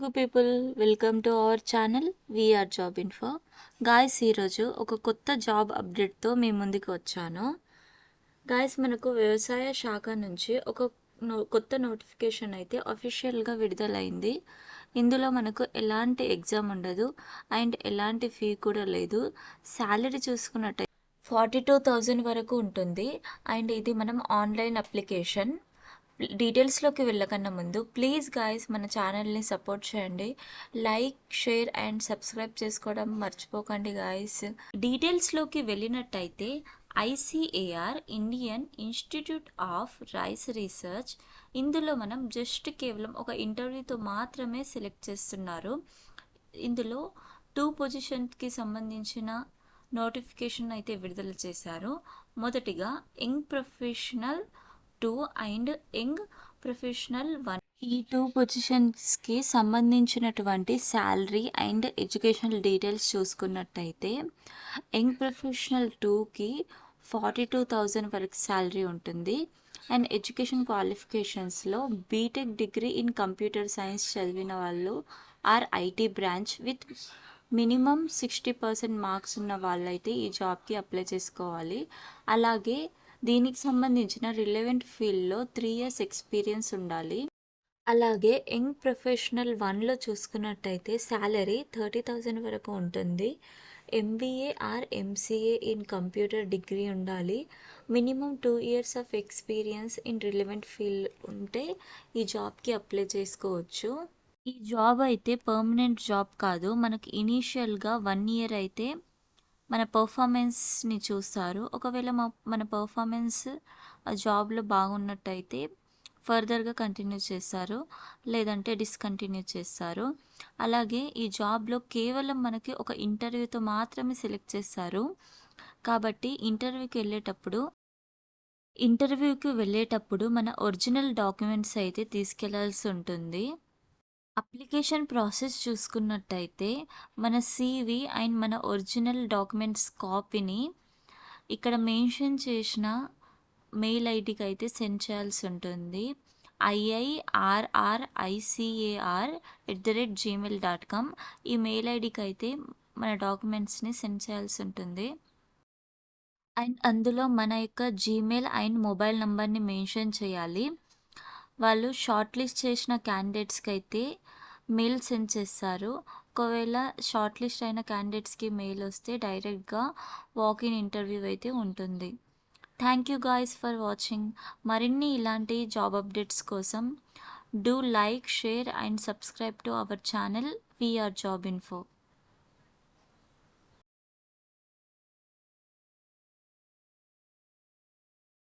Telugu people, welcome to our channel VR job info. Guys, ఈరోజు ఒక కొత్త జాబ్ అప్డేట్తో మీ ముందుకు వచ్చాను. గాయస్, మనకు వ్యవసాయ శాఖ నుంచి ఒక కొత్త నోటిఫికేషన్ అయితే అఫీషియల్గా విడుదలైంది. ఇందులో మనకు ఎలాంటి ఎగ్జామ్ ఉండదు అండ్ ఎలాంటి ఫీ కూడా లేదు. శాలరీ చూసుకున్నట్టయితే 42,000 వరకు ఉంటుంది అండ్ ఇది మనం ఆన్లైన్ అప్లికేషన్. డీటెయిల్స్లోకి వెళ్ళకన్నా ముందు ప్లీజ్ గాయస్ మన ఛానల్ని సపోర్ట్ చేయండి. లైక్, షేర్ అండ్ సబ్స్క్రైబ్ చేసుకోవడం మర్చిపోకండి గాయస్. డీటెయిల్స్లోకి వెళ్ళినట్టయితే ICAR Indian Institute of Rice Research, ఇందులో మనం జస్ట్ కేవలం ఒక ఇంటర్వ్యూతో మాత్రమే సెలెక్ట్ చేస్తున్నారు. ఇందులో 2 పొజిషన్స్కి సంబంధించిన నోటిఫికేషన్ అయితే విడుదల చేశారు. మొదటిగా young professional 2 and young professional 1. ఈ 2 పొజిషన్స్కి సంబంధించినటువంటి శాలరీ అండ్ ఎడ్యుకేషనల్ డీటెయిల్స్ చూసుకున్నట్టయితే యంగ్ ప్రొఫెషనల్ 2కి 42,000 వరకు శాలరీ ఉంటుంది అండ్ ఎడ్యుకేషన్ క్వాలిఫికేషన్స్లో BTech degree in computer science చదివిన వాళ్ళు or IT branch with minimum 60% marks ఉన్న వాళ్ళైతే ఈ జాబ్కి అప్లై చేసుకోవాలి. అలాగే దీనికి సంబంధించిన రిలవెంట్ ఫీల్డ్లో 3 years ఎక్స్పీరియన్స్ ఉండాలి. అలాగే యంగ్ ప్రొఫెషనల్ 1లో చూసుకున్నట్టయితే శాలరీ 30,000 వరకు ఉంటుంది. MBA or MCA in computer degree ఉండాలి. Minimum 2 years of experience in relevant field ఉంటే ఈ జాబ్కి అప్లై చేసుకోవచ్చు. ఈ జాబ్ అయితే పర్మనెంట్ జాబ్ కాదు. మనకి ఇనీషియల్గా 1 year అయితే మన పర్ఫార్మెన్స్ని చూస్తారు. ఒకవేళ మన పర్ఫార్మెన్స్ ఆ జాబ్లో బాగున్నట్టయితే ఫర్దర్గా కంటిన్యూ చేస్తారు, లేదంటే డిస్కంటిన్యూ చేస్తారు. అలాగే ఈ జాబ్లో కేవలం మనకి ఒక ఇంటర్వ్యూతో మాత్రమే సెలెక్ట్ చేస్తారు. కాబట్టి ఇంటర్వ్యూకి వెళ్ళేటప్పుడు మన ఒరిజినల్ డాక్యుమెంట్స్ అయితే తీసుకెళ్లాల్సి ఉంటుంది. అప్లికేషన్ ప్రాసెస్ చూసుకున్నట్టయితే మన సివి అండ్ మన ఒరిజినల్ డాక్యుమెంట్స్ కాపీని ఇక్కడ మెన్షన్ చేసిన మెయిల్ ఐడికి అయితే సెండ్ చేయాల్సి ఉంటుంది. iirricar@gmail.com ఈ మెయిల్ ఐడికి అయితే మన డాక్యుమెంట్స్ని సెండ్ చేయాల్సి ఉంటుంది. అండ్ అందులో మన యొక్క జీమెయిల్ అండ్ మొబైల్ నెంబర్ని మెన్షన్ చేయాలి. వాళ్ళు షార్ట్ లిస్ట్ చేసిన క్యాండిడేట్స్కి అయితే మెయిల్ సెండ్ చేస్తారు. ఒకవేళ షార్ట్ లిస్ట్ అయిన క్యాండిడేట్స్కి మెయిల్ వస్తే డైరెక్ట్గా వాకిన్ ఇంటర్వ్యూ అయితే ఉంటుంది. Thank you guys for watching. మరిన్ని ఇలాంటి జాబ్ అప్డేట్స్ కోసం do like, share and subscribe to our channel VR job info.